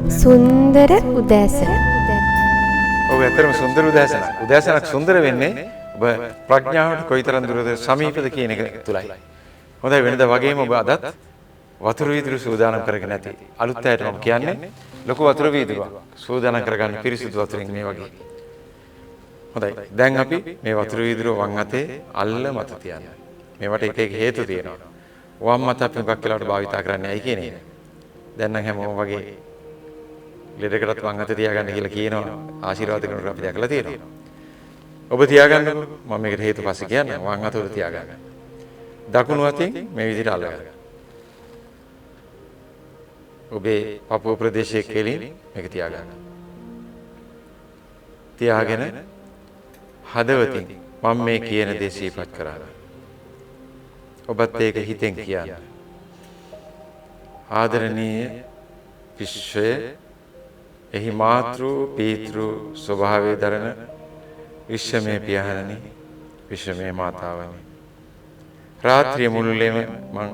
සුන්දර උදෑසන. ඔව් ඇත්තටම සුන්දර උදෑසනක්. උදෑසනක් සුන්දර වෙන්නේ ඔබ ප්‍රඥාවට කොයිතරම් දුරද සමීපද කියන එක තුලයි. හොඳයි වෙනද වගේම ඔබ අදත් වතුර වීදුරු සූදානම් කරගෙන ඇති. අලුත් අයට මම කියන්නේ ලොකු වතුර වීදුරුවක් සූදානම් කරගන්න පිරිසිදු වතුරින් මේ වගේ. හොඳයි. දැන් අපි මේ වතුර වීදුරුව වම් අතේ අල්ල මත තියන්න. මේවට එක එක හේතු තියෙනවා. වම් අත අපි මොකක් වෙලාවට භාවිතා කරන්නේ ඇයි කියන එක. දැන් නම් හැමෝම වගේ ලෙඩකටත් වම් අත තියාගන්න කියලා කියනවා. ආශිර්වාද කරනකොට අපි දැකලා තියෙනවා. ඔබ තියාගන්නකො මම මේකට හේතු පස්සේ කියන්න. වම් අත උඩ තියාගන්න. දකුණු අතින් මේ විදිහට අල්ලගන්න. ඔබේ පපුව ප්‍රදේශයේ කෙලින් මේක තියාගන්න. තියාගෙන හදවතින් මම මේ කියන දේ සිහිපත් කරන්න. ඔබත් ඒක හිතෙන් කියන්න. ආදරණීය විශ්වය එහි මාතෘ පීතෘ ස්වභාවය දරන විශ්වමය පියාණනි විශ්වමය මාතාවනි රාත්‍රිය මුළුල්ලේම මං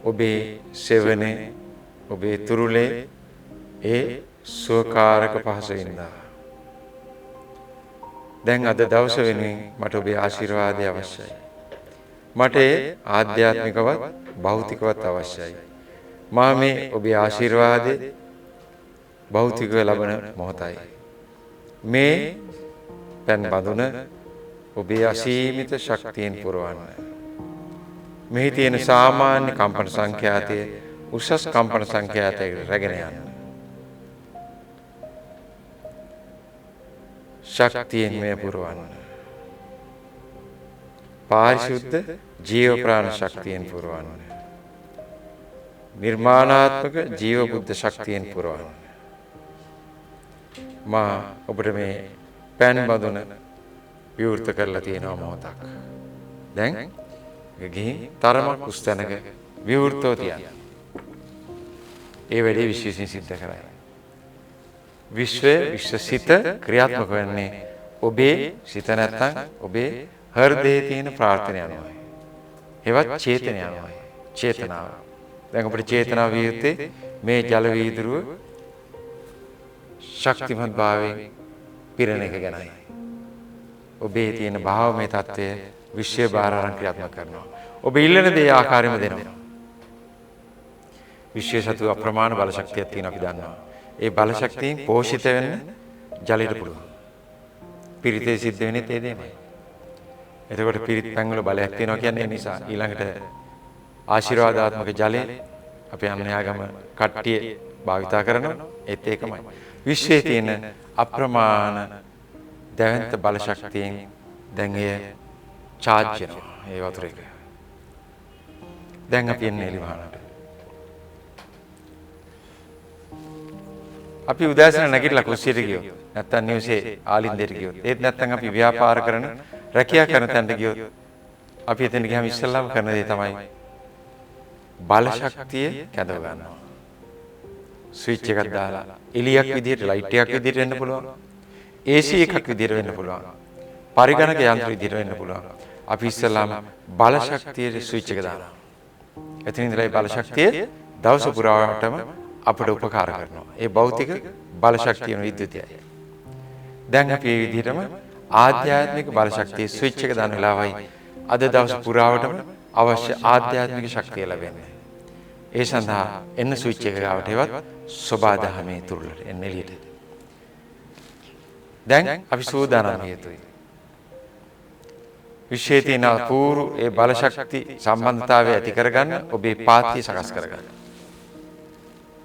ඔබේ සෙවනේ ඔබේ තුරුලේ ඒ සුවකාරක පහසුවින්දා දැන් අද දවස වෙනුවෙන් මට ඔබේ ආශිර්වාදය අවශ්‍යයි. මට ආධ්‍යාත්මිකවත් භෞතිකවත් අවශ්‍යයි. මා මේ ඔබේ ආශිර්වාදේ භෞතිකව ලබන මොහොතයි. මේ පෙන් බඳුන ඔබේ අසීමිත ශක්තියෙන් පුරවන්න. මෙහි තියෙන සාමාන්‍ය කම්පන සංඛ්‍යාතය උසස් කම්පන සංඛ්‍යාතයකට රැගෙන යන්න. ශක්තියෙන් මේ පුරවන්න. පාරිශුද්ධ ජීව ප්‍රාණ ශක්තියෙන් පුරවන්න. නිර්මාණාත්මක ජීව බුද්ධ ශක්තියෙන් පුරවන්න. මා ඔබට මේ පෑන් බඳුන විවෘත කරලා තියෙනවා මොහොතක්. දැන් ගිහින් තරමක් උස් තැනක විවෘතව තියන්න. ඒ වැඩේ විශ්වසින් සිද්ධ කරයි. විශ්වසිත ක්‍රියාත්මක වෙන්නේ ඔබේ සිත නැත්තම් ඔබේ හෘදයේ තියෙන ප්‍රාර්ථනය අනුවයි. ඒවත් චේතනය අනුවයි. චේතනාව. දැන් අපේ චේතනාව වියුත්තේ මේ ජල වීදුරුව ශක්තිමත් භාවයෙන් පිරෙන එක ගැනයි. ඔබේ තියෙන භාවමය தත්ත්වය විශ්ව බාරාරණ ක්‍රියාත්මක කරනවා. ඔබ ඉල්ලන දේ ආකාරයෙන්ම දෙනවා. විශ්ව සතු අප්‍රමාණ බල ශක්තියක් තියෙන අපි දන්නවා. ඒ බල ශක්තියෙන් පෝෂිත වෙන්න ජලයට පුළුවන්. පිරිතේ සිද්ධ වෙන්නේ ඒ දෙමයි. එතකොට පිරිත් පැන් වල බලයක් තියෙනවා කියන්නේ ඒ නිසා ඊළඟට ආශිර්වාදාත්මක ජලය අපේ අන්‍යයාගම කට්ටිය භාවිතා කරනවා ඒත් ඒකමයි. විශ්වයේ තියෙන අප්‍රමාණ දැවැන්ත බල ශක්තියෙන් දැන් එය charge වෙනවා ඒ වතුර එක. දැන් අපි එන්නේ එළිවහනට. අපි උදෑසන නැගිටලා කුස්සියට ගියොත් නැත්තම් නිවසේ ආලින්දයට ගියොත් ඒත් නැත්තම් අපි ව්‍යාපාර කරන රැකියා කරන තැනට ගියොත් අපි එතන ගියාම ඉස්සෙල්ලාම කරන දේ තමයි බල ශක්තිය කැඳව ගන්නවා. ස්විච් එකක් දාලා එළියක් විදියට ලයිට් එකක් විදියට වෙන්න පුළුවන්. AC එකක් විදියට වෙන්න පුළුවන්. පරිගණක යන්ත්‍ර විදියට වෙන්න පුළුවන්. අපි ඉස්සෙල්ලාම බල ශක්තියේ ස්විච් එක දානවා. එතන ඉඳලා බල ශක්තිය දවස පුරාවටම අපට උපකාර කරනවා. ඒ භෞතික බල ශක්තිය විද්‍යුතයයි. දැන් අපි මේ විදිහටම ආධ්‍යාත්මික බල ශක්තිය ස්විච් එක දාන වෙලාවයි අද දවස් පුරාවටම අවශ්‍ය ආධ්‍යාත්මික ශක්තිය ලැබෙන්නේ. ඒ සඳහා එන්න ස්විච් එක ගාවට එවත් සබාදහමේ තුරුලට එන්න එළියට. දැන් අපි සූදානම් හේතුයි. විශ්වයේ තියෙන පූර්ව ඒ බල ශක්ති සම්බන්ධතාවය ඇති කරගන්න ඔබේ පාත්‍ය සකස් කරගන්න.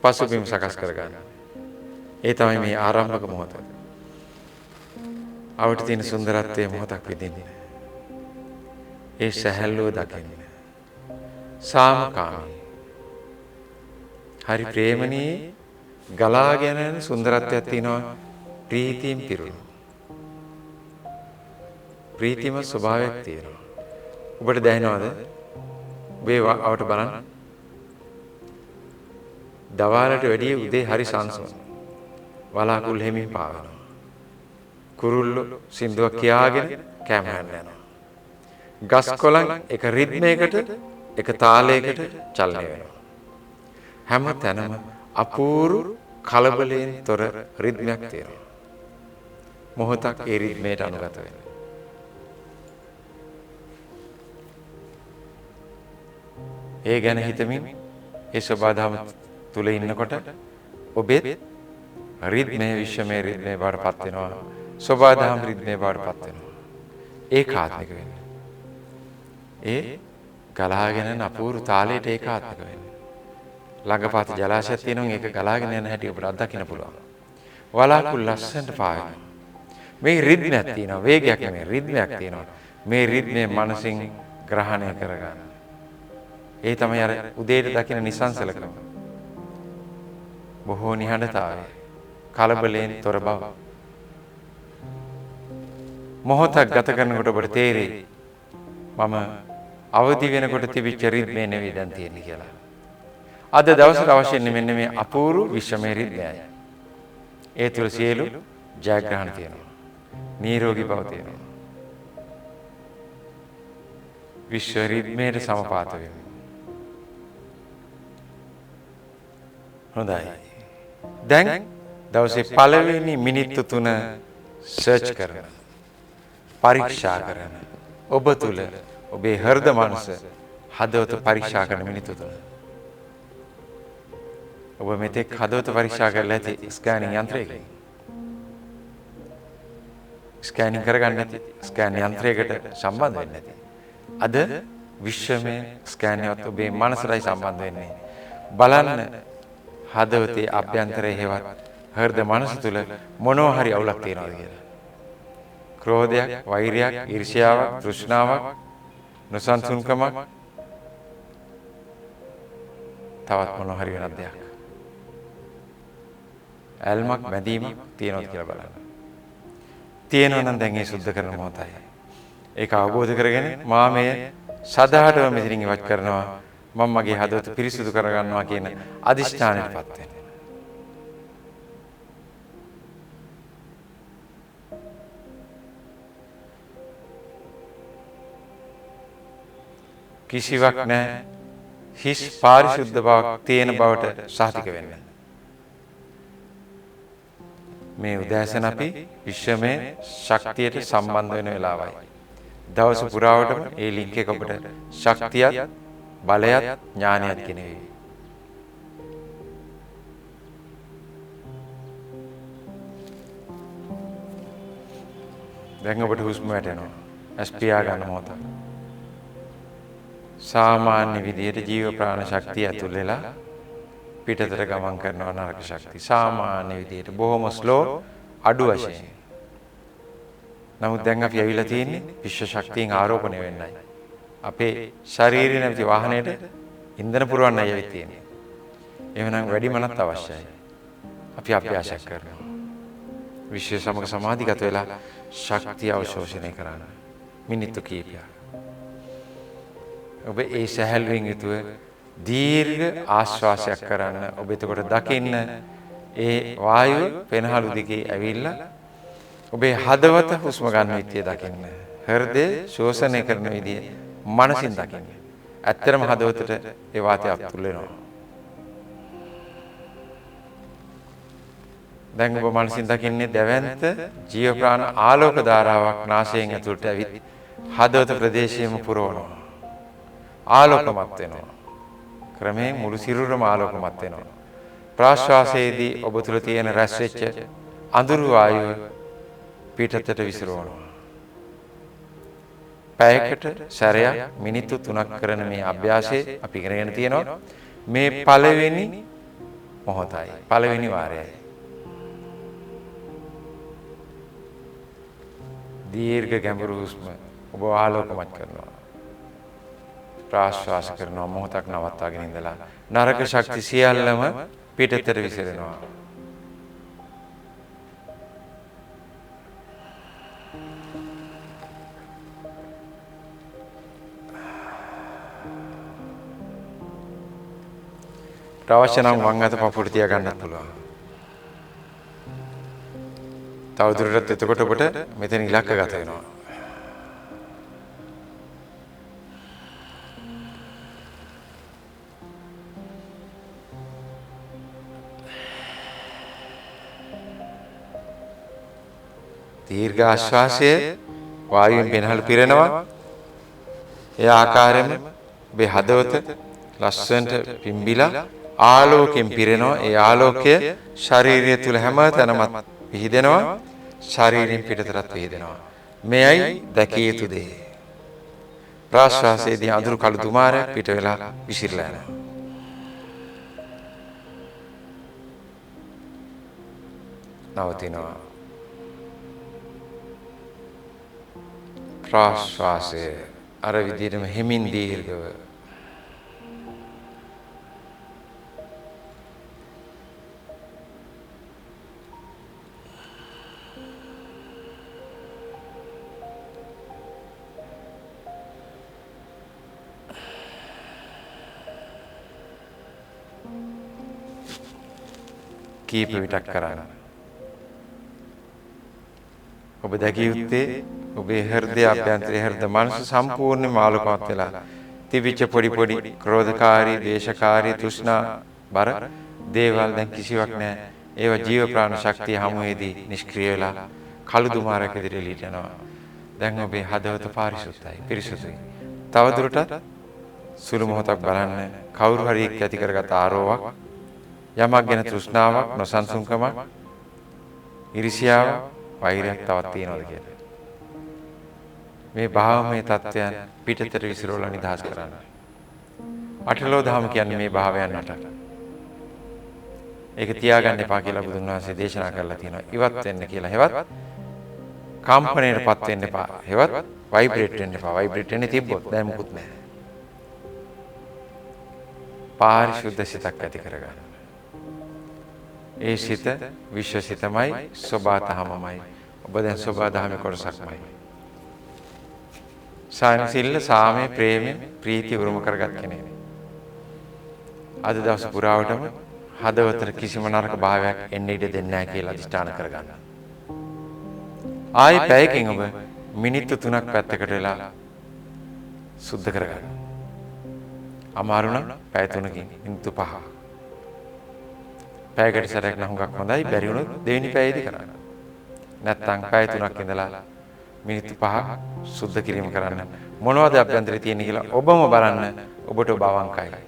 පසුබිම සකස් කරගන්න. ඒ තමයි මේ ආරම්භක මොහොත. අවට තියෙන සුන්දරත්වයේ මොහොතක් විඳින්න. ඒ සැහැල්ලුව දකින්න. සාමකාමී. හරි ප්‍රේමණී ගලාගෙන යන සුන්දරත්වයක් තියෙනවා ප්‍රීතියෙන් පිරුණු. ප්‍රීතිම ස්වභාවයක් තියෙනවා. ඔබට දැනෙනවද? ඔබේ අවට බලන්න. දවාලට වැඩිය උදේ හරි සංසුන්. වලාකුළු හැමින් පාවෙනවා. කුරුල්ලෝ සින්දුවක් කියාගෙන කැම යනවා. ගස් කොළන් එක රිද්මයකට එක තාලයකට චලනය වෙනවා. හැම තැනම අපූර්ව කලබලයෙන් තොර රිද්මයක් තියෙනවා. මොහොතක් ඒ රිද්මයට අනුගත වෙන්න. ඒ ගැන හිතමින් ඒ සබාධම තුල ඉන්නකොට ඔබෙත් රිද්මේ විශ්වමය රිද්මේ බවටපත් වෙනවා. සබාධම රිද්මේ බවටපත් වෙනවා. ඒකාත්මික වෙන්න. ඒ ගලාගෙන යන අපූර්ව තාලයට ඒකාත්මික වෙන්න. ළඟපාත ජලාශයක් තියෙනවා ඒක ගලාගෙන යන හැටි ඔබට අත්දකින්න පුළුවන්. වලාකුළු ලස්සනට පාවෙනවා. මේ රිද්මයක් තියෙනවා වේගයක් නෙමෙයි රිද්මයක් තියෙනවා. මේ රිද්මේ මනසින් ග්‍රහණය කරගන්න. ඒ තමයි අර උදේට දකින නිසංසලකම. බොහෝ නිහඬතාවය. කලබලයෙන් තොර බව. මොහොතක් ගත කරනකොට ඔබට තේරෙයි මම අවදි වෙනකොට තිබිච්ච රිද්මේ නෙවෙයි දැන් තියෙන්නේ කියලා. අද දවසට අවශ්‍ය මෙන්න මේ අපූර්ව විශ්වමය රිද්මයයි. ඒ තුල සියලු ජයග්‍රහණ තියෙනවා. නිරෝගී බව තියෙනවා. විශ්ව රිද්මයට සමපාත වෙනවා. හොඳයි. දැන් දවසේ පළවෙනි මිනිත්තු 3 සර්ච් කරන පරීක්ෂා කරන ඔබ තුල ඔබේ හෘද මනස හදවත පරීක්ෂා කරන මිනිත්තු 3. ඔබ මෙතෙක් හදවත පරීක්ෂා කරලා ඇති ස්කෑනින් යන්ත්‍රයකින්. ස්කෑනින් කරගන්න නැති ස්කෑන් යන්ත්‍රයකට සම්බන්ධ වෙන්නේ නැති. අද විශ්වමය ස්කෑනර්වත් ඔබේ මනසටයි සම්බන්ධ වෙන්නේ. බලන්න හදවතේ අභ්‍යන්තරයේ හේවත් හෘද මනස තුල මොනවා හරි අවුලක් තියෙනවද කියලා. ක්‍රෝධයක්, වෛරයක්, ඊර්ෂ්‍යාවක්, තෘෂ්ණාවක්, නොසන්සුන්කමක් තවත් මොනවා හරි වෙනත් දෙයක්. ඇල්මක් බැඳීමක් තියෙනවද කියලා බලන්න. තියෙනවා නම් දැන් ඒ සුද්ධ කරන මොහොතයි. ඒක අවබෝධ කරගෙන මා මේ සදාටම මෙතනින් ඉවත් කරනවා. මම මගේ හදවත පිරිසිදු කරගන්නවා කියන අදිෂ්ඨානයටපත් වෙන්න. කිසිවක් නැහැ. හිස් පාරිශුද්ධ බවක් තියෙන බවට සාතික වෙන්න. මේ උදෑසන අපි විශ්වමය ශක්තියට සම්බන්ධ වෙන වෙලාවයි. දවස පුරාවටම ඒ ලින්ක් එක ඔබට ශක්තියත් බලයත් ඥානයත් ගෙනෙවි. දැන් ඔබට හුස්ම වැටෙනවා. ඇස් පියා ගන්න මොහොත. සාමාන්‍ය විදියට ජීව ප්‍රාණ ශක්තිය ඇතුල් වෙලා පිටතට ගමන් කරනවා නරක ශක්තිය. සාමාන්‍ය විදියට බොහොම ස්ලෝ අඩු වශයෙන්. නමුත් දැන් අපි ඇවිල්ලා තියෙන්නේ විශ්ව ශක්තියෙන් ආරෝපණය වෙන්නයි. අපේ ශාරීරික නැති වාහනයට ඉන්ධන පුරවන්නයි ඇවිත් තියෙන්නේ. එහෙනම් වැඩිමනත් අවශ්‍යයි. අපි අභ්‍යාසයක් කරනවා. විශ්ව සමග සමාධිගත වෙලා ශක්තිය අවශෝෂණය කරන්න. මිනිත්තු කිහිපයක්. ඔබ ඒ සැහැල්ලුවෙන් යුතුව දීර්ඝ ආශ්වාසයක් කරන්න. ඔබ එතකොට දකින්න ඒ වායුව පෙනහළු දිගේ ඇවිල්ලා ඔබේ හදවත හුස්ම ගන්න විදිය දකින්න. හෘදය ශෝෂණය කරන විදිය මනසින් දකින්න. ඇත්තටම හදවතට ඒ වාතය අතුල් වෙනවා. දැන් ඔබ මනසින් දකින්නේ දැවැන්ත ජීව ප්‍රාණ ආලෝක ධාරාවක් නාසයෙන් ඇතුළට ඇවිත් හදවත ප්‍රදේශයේම පුරවනවා. ආලෝකමත් වෙනවා. ක්‍රමයෙන් මුළු සිරුරම ආලෝකමත් වෙනවා. ප්‍රාශ්වාසයේදී ඔබ තුල තියෙන රැස් වෙච්ච අඳුරු වායුව පිටතට විසිරවනවා. පැයකට සැරයක් මිනිත්තු 3ක් කරන මේ අභ්‍යාසයේ අපි ඉගෙනගෙන තියෙනවා. මේ පළවෙනි මොහොතයි. පළවෙනි වාරයයි. දීර්ඝ ගැඹුරු හුස්ම ඔබ ආලෝකමත් කරනවා. ප්‍රාශ්වාස කරනවා මොහොතක් නවත්වාගෙන ඉඳලා නරක ශක්ති සියල්ලම පිටතට විසිරෙනවා. අවශ්‍ය නම් වම් අත පපුවට තියා ගන්නත් පුළුවන්. තවදුරටත් එතකොට ඔබට මෙතන ඉලක්කගත වෙනවා. දීර්ඝ ආශ්වාසය වායුවෙන් පෙනහළ පිරෙනවා. ඒ ආකාරයෙන්ම ඔබේ හදවත ලස්සනට පිම්බිලා ආලෝකයෙන් පිරෙනවා. ඒ ආලෝකය ශරීරය තුල හැම තැනම විහිදෙනවා. ශරීරයෙන් පිටතට විහිදෙනවා. මෙයයි දැකිය යුතු දේ. ප්‍රාශ්වාසයේදී අඳුරු කළු දුමාරයක් පිට වෙලා විසිරලා යනවා. නවතිනවා. ප්‍රාශ්වාසය අර විදිහටම හිමින් දීර්ඝව කීප විටක් කරන්න. ඔබ දැකිය යුත්තේ ඔබේ හෘදය අභ්‍යන්තරයේ හෘද මනස සම්පූර්ණයෙන්ම ආලෝකමත් වෙලා තිබිච්ච පොඩි පොඩි ක්‍රෝධකාරී, දේශකාරී, තෘෂ්ණා බර දේවල් දැන් කිසිවක් නැහැ. ඒවා ජීව ප්‍රාණ ශක්තිය හමුවේදී නිෂ්ක්‍රිය වෙලා කළු දුමාරයක ඉදිරියට එළියට යනවා. දැන් ඔබේ හදවත පාරිශුද්ධයි, පිරිසුදුයි. තවදුරටත් සුළු මොහොතක් බලන්න කවුරු හරි එක්ක ඇති කරගත් ආරෝවක්, යමක් ගැන තෘෂ්ණාවක්, නොසන්සුන්කමක්, ඊර්ෂ්‍යාව, වෛරයක් තවත් තියෙනවද කියලා. මේ භාවමය තත්ත්වයන් පිටතට විසිරවලා නිදහස් කරන්න. අටලෝ දහම කියන්නේ මේ භාවයන් අට. ඒක තියාගන්න එපා කියලා බුදුන් වහන්සේ දේශනා කරලා තියෙනවා. ඉවත් වෙන්න කියලා. හෙවත් කම්පණයටපත් වෙන්න එපා. හෙවත් වයිබ්‍රේට් වෙන්න එපා. වයිබ්‍රේට් වෙන්නේ තිබ්බොත් දැන් මුකුත් නැහැ. පාරිශුද්ධ සිතක් ඇති කරගන්න. ඒ සිත විශ්ව සිතමයි, සෝබා දහමමයි. ඔබ දැන් සෝබා දහමේ කොටසක්මයි. සානසිල්ල, සාමයේ, ප්‍රේමයේ, ප්‍රීතිය උරුම කරගත් කෙනෙක්. අද දවස් පුරාවටම හදවතට කිසිම නරක භාවයක් එන්න ඉඩ දෙන්නේ නැහැ කියලා අධිෂ්ඨාන කරගන්න. ආයි පැයකින් ඔබ මිනිත්තු 3ක් පැත්තකට වෙලා සුද්ධ කරගන්න. අමාරු නම් පැය 3කින් මිනිත්තු 5ක්. පැයකට සැරයක් නම් හුඟක් හොඳයි. බැරි වුණොත් දෙවෙනි පැයේදී කරන්න. නැත්තම් පැය 3ක් ඉඳලා මිනිත්තු 5ක් සුද්ධ කිරීම කරන්න. මොනවද අභ්‍යන්තරේ තියෙන්නේ කියලා ඔබම බලන්න. ඔබට ඔබ අවංකයි.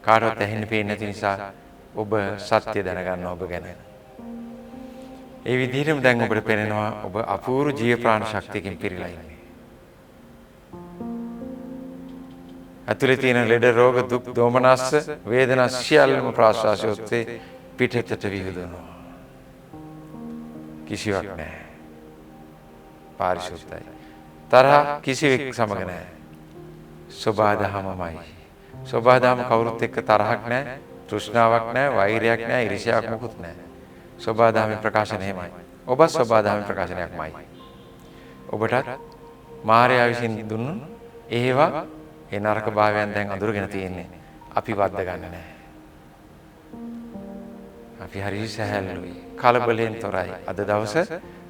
කාටවත් ඇහෙන්න පේන්නේ නැති නිසා ඔබ සත්‍ය දැනගන්න ඔබ ගැන. ඒ විදිහටම දැන් ඔබට පේනවා ඔබ අපූර්ව ජීව ප්‍රාණ ශක්තියකින් පිරීලා ඉන්නේ. ඇතුලේ තියෙන ලෙඩ රෝග දුක් දෝමනස්ස වේදනා සියල්ලම ප්‍රාශ්වාසය ඔස්සේ පිටතට විහිදුනවා. කිසිවක් නැහැ. පාරිශුද්ධයි. තරහ කිසිවෙක් සමග නැහැ. සෝබා දහමමයි. සෝබා දහම කවුරුත් එක්ක තරහක් නැහැ, තෘෂ්ණාවක් නැහැ, වෛරයක් නැහැ, ඊර්ෂ්‍යාවක් මොකුත් නැහැ. සෝබා දහමේ ප්‍රකාශනය එහෙමයි. ඔබ සෝබා දහමේ ප්‍රකාශනයක්මයි. ඔබට මායාව විසින් දුන්නු ඒවා ඒ නරක භාවයන් දැන් අඳුරගෙන තියෙන්නේ. අපි වද්ද ගන්න නැහැ. අපි හරි සහැල්ලුයි. කලබලෙන් තොරයි. අද දවස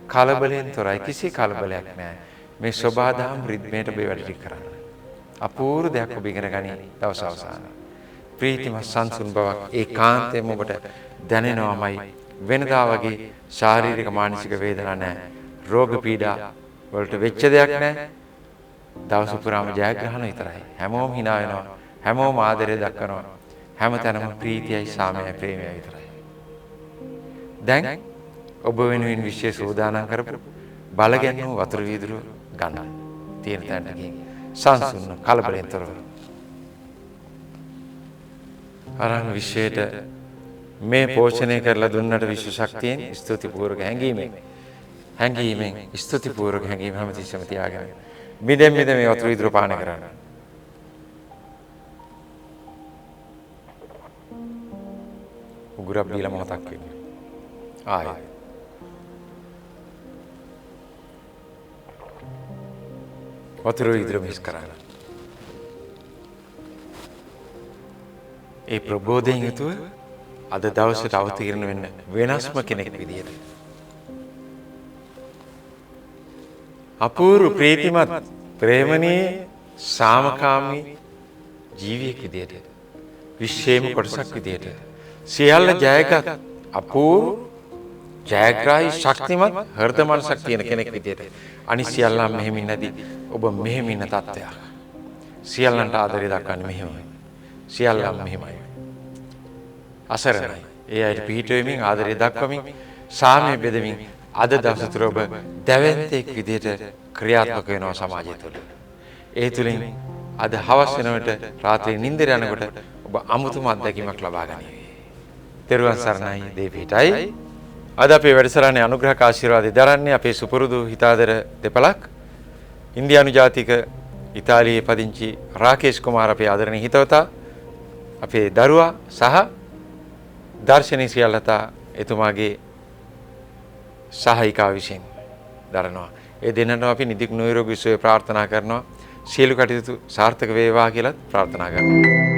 කලබලෙන් තොරයි. කිසි කලබලයක් නැහැ. මේ සෝබා දහම් රිද්මයට ඔබේ වැඩ ටික කරන්න. අපූර්ව දෙයක් ඔබ ඉගෙන ගනී දවස අවසාන. ප්‍රීතිමත් සංසුන් බවක් ඒකාන්තයෙන්ම ඔබට දැනෙනවමයි. වෙනදා වගේ ශාරීරික මානසික වේදනා නැහැ. රෝග පීඩා වලට වෙච්ච දෙයක් නැහැ. දවස පුරාම ජයග්‍රහණ විතරයි. හැමෝම hina වෙනවා. හැමෝම ආදරය දක්වනවා. හැමතැනම ප්‍රීතියයි, සාමයයි, ප්‍රේමයයි විතරයි. දැන් ඔබ වෙනුවෙන් විශේෂ සූදානම් කරපු බලගැන්වූ වතුර වීදුරු ගන්න. තියෙන තැනට ගිහින් සංසුන්න කලබලෙන් තොරව. අරන් විශ්වයට මේ පෝෂණය කරලා දුන්නට විශ්ව ශක්තියෙන් ස්තුතිපූර්වක හැඟීමෙන් ස්තුතිපූර්වක හැඟීම හැමතිස්සෙම තියාගෙන මිදෙන් මේ වතුර වීදුරු පානය කරන්න. උගුරක් දීලා මොහොතක් වෙන්න. ආයෙ වතුර වීදුරු මිස් කරන්න. ඒ ප්‍රබෝධයෙන් යුතුව අද දවසට අවතීර්ණ වෙන්න වෙනස්ම කෙනෙක් විදියට. අපූර්ව ප්‍රීතිමත් ප්‍රේමණීය සාමකාමී ජීවියෙක් විදියට. විශ්වයේම කොටසක් විදියට. සියල්ල ජයගත් අපූර්ව ජයග්‍රාහී ශක්තිමත් හෘද මනසක් තියෙන කෙනෙක් විදියට අනිත් සියල්ලන් මෙහෙමින් නැති ඔබ මෙහෙම ඉන්න තත්ත්වයක්. සියල්ලන්ට ආදරය දක්වන්නේ මෙහෙමයි. සියල්ලන් මෙහෙමයි. අසරණයි. ඒ අයට පිහිටවෙමින් ආදරය දක්වමින් සාමය බෙදමින් අද දවස තුර ඔබ දැවැන්තෙක් විදියට ක්‍රියාත්මක වෙනවා සමාජය තුළ. ඒ තුලින් අද හවස් වෙනකොට රාත්‍රියේ නිින්දට යනකොට ඔබ අමුතුම අත්දැකීමක් ලබා ගනිවි. තෙරුවන් සරණයි දීපිටයි. අද අපේ වැඩසටහනේ අනුග්‍රහක ආශිර්වාදය දරන්නේ අපේ සුපුරුදු හිතාදර දෙපළක් ඉන්දියානු ජාතික ඉතාලියේ පදිංචි රාකේෂ් කුමාර අපේ ආදරණීය හිතවතා අපේ දරුවා සහ දර්ශනී සියල්ලතා එතුමාගේ සහායිකා විසින් දරනවා. ඒ දෙන්නටම අපි නිදුක් නිරෝගී සුවය ප්‍රාර්ථනා කරනවා. සියලු කටයුතු සාර්ථක වේවා කියලා ප්‍රාර්ථනා කරනවා.